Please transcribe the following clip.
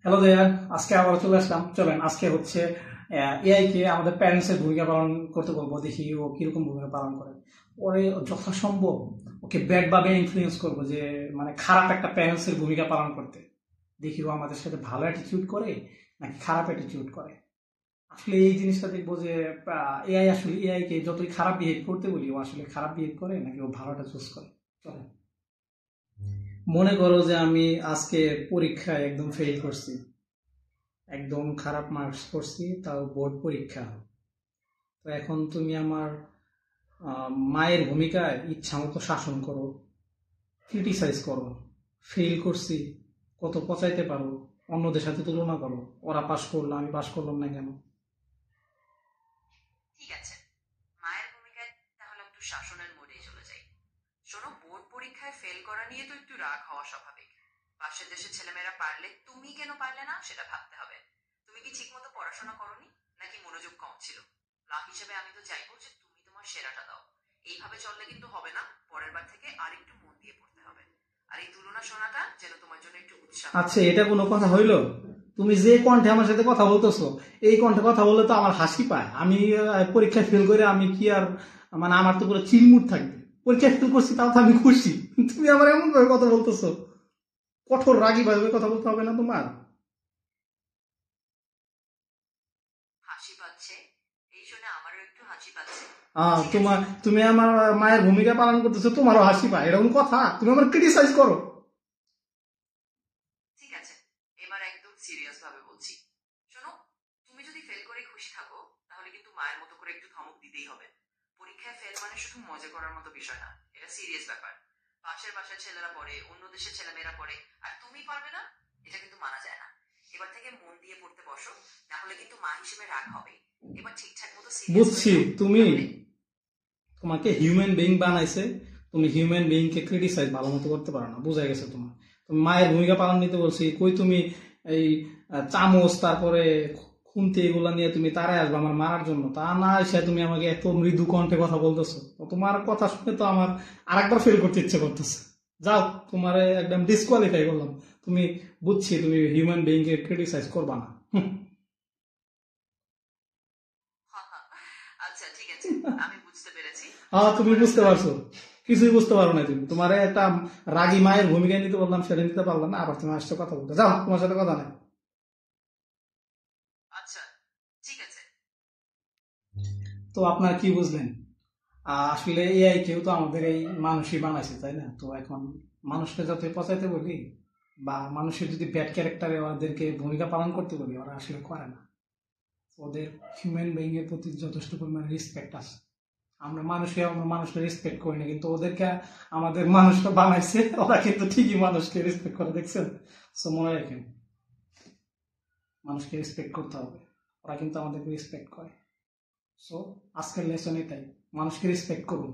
Hello দেয়ার, আজকে আবার চলে আসলাম। চলেন আজকে হচ্ছে এআই কে আমাদের প্যারেন্টস এর ভূমিকা পালন করতে বলবো, দেখি ও কিরকম ভূমিকা পালন করে। ওরে যথাসম্ভব ওকে ব্যাড ভাবে ইনফ্লুয়েন্স করবো, যে মানে খারাপ একটা প্যারেন্টস এর ভূমিকা পালন করতে। দেখি ও আমাদের সাথে ভালো অ্যাটিটিউড করে নাকি খারাপ অ্যাটিটিউড করে। আসলে এই জিনিসটা দেখবো যে এআই আসলে এআই কে যতই খারাপ বিহেভ করতে বলি, ও আসলে খারাপ বিহেভ করে নাকি ও ভালোটা চুজ করে। চলেন, মনে করো যে আমি আজকে পরীক্ষায় একদম ফেল করছি, একদম খারাপ মার্কস করছি, তাও বোর্ড পরীক্ষা। তো এখন তুমি আমার মায়ের ভূমিকায় ইচ্ছা মতো শাসন করো, ক্রিটিসাইজ করো। ফেল করছি, কত পচাইতে পারো, অন্যদের সাথে তুলনা করো, ওরা পাশ করলো আমি পাশ করলাম না কেন। ঠিক আছে, মায়ের ভূমিকায় তাহলে একটু শাসনের মোডে চলে যাই। শোনো, বোর্ড পরীক্ষায় ফেল করা নিয়ে তো একটু রাগ হওয়া স্বাভাবিক। পাশের দেশের ছেলেমেয়েরা পারলে তুমি কেন পারলে না সেটা ভাবতে হবে। তুমি কি ঠিকমতো পড়াশোনা করনি, নাকি মনোযোগ কম ছিল? মা হিসেবে আমি তো চাইবো যে তুমি তোমার সেরাটা দাও। এইভাবে চললে কিন্তু হবে না, পরের বার থেকে আর একটু মন দিয়ে পড়তে হবে। আর এই তুলনা শোনাটা যেন তোমার জন্য একটু উৎসাহ আচ্ছা, হয়। এটা কোনো কথা হইলো? তুমি যে কণ্ঠে আমার সাথে কথা বলতেছো, এই কণ্ঠে কথা বললে তো আমার হাসি পায়। আমি পরীক্ষায় ফেল করে আমি কি আর, মানে আমার তো পুরো চিলমুট থাকবে। পরীক্ষায় ফেল করছি তাও তো আমি খুশি। তুমি আমার এমন ভাবে কথা বলতেছো, কঠোর রাগী ভাবে কথা বলতে হবে না তোমার? হাসি পাচ্ছে? এই শুনে আমারও একটু হাসি পাচ্ছে। ঠিক আছে, তোমার, তুমি আমার মায়ের ভূমিকা পালন করতেছো, তোমারও হাসি পায়, এরকম কথা? তুমি আমার ক্রিটিসাইজ করো। ঠিক আছে, এবার একদম সিরিয়াস ভাবে বলছি। শোনো, তুমি যদি ফেল করে খুশি থাকো, তাহলে কিন্তু মায়ের মতো করে একটু ধমক দিতেই হবে। পরীক্ষায় ফেল মানে শুধু মজা করার মতো বিষয় না, এটা সিরিয়াস ব্যাপার। পাশের বাসার ছেলেরা পড়ে, অন্য দেশের ছেলেমেয়েরা পড়ে, আর তুমি পারবে না, এটা কিন্তু মানা যায় না। এবার থেকে মন দিয়ে পড়তে বসো, না হলে কিন্তু মা হিসেবে রাগ হবে। এবার ঠিকঠাক মতো সিরিয়াস হয়ে বুঝছি, যাও, তুমি, না হলে। তোমাকে হিউম্যান বিইং বানাইছে, তুমি হিউম্যান বিইং কে ক্রিটিসাইজ ভালো মতো করতে পারো না, বোঝা গেছে তোমার। তুমি মায়ের ভূমিকা পালন নিতে বলছি, কই তুমি এই চামচ, তারপরে খুন্তি, এগুলা নিয়ে তুমি তারাই আসবে আমার মারার জন্য? তা না এসে তুমি আমাকে এত মৃদু কণ্ঠে কথা বলতেছো, তো তোমার কথা শুনে তো আমার আরেকবার ফেল করতে ইচ্ছে করতেছে। যাও, তোমারে একদম ডিসকোয়ালিফাই করলাম। তুমি, বুঝছি তুমি হিউম্যান বিইং কে ক্রিটিসাইজ করবা না। আচ্ছা ঠিক আছে, আমি বুঝতে পেরেছি। হ্যাঁ, শোনো, তুমি এবার আমি বুঝতে রাখি। পারছো? কিছুই বুঝতে পারো না তুমি। তোমার একটা রাগী মায়ের ভূমিকা নিতে বললাম, সেটা নিতে পারলাম না, আবার তুমি আসছো কথা বলতে। যাও, তোমার সাথে কথা নাই। আচ্ছা ঠিক আছে। তো আপনার কি বুঝলেন? আসলে এআই কেউ তো আমাদের এই মানুষই বানাইছে, তাই না? তো এখন মানুষকে যতই পচাইতে বলি বা মানুষের যদি ব্যাড ক্যারেক্টারে ওদেরকে ভূমিকা পালন করতে বলি, ওরা আসলে করে না। ওদের হিউম্যান বিইং এর প্রতি যথেষ্ট পরিমাণে রেসপেক্ট আছে। আমরা মানুষকে রেসপেক্ট করি না, কিন্তু ওদেরকে আমাদের মানুষটা বানাইছে, ওরা কিন্তু ঠিকই মানুষকে রেসপেক্ট করে, দেখছেন? সো মনে রাখেন, মানুষকে রেসপেক্ট করতে হবে, ওরা কিন্তু আমাদেরকে রেসপেক্ট করে। সো আজকের লেসন এটাই, মানুষকে রেসপেক্ট করুন।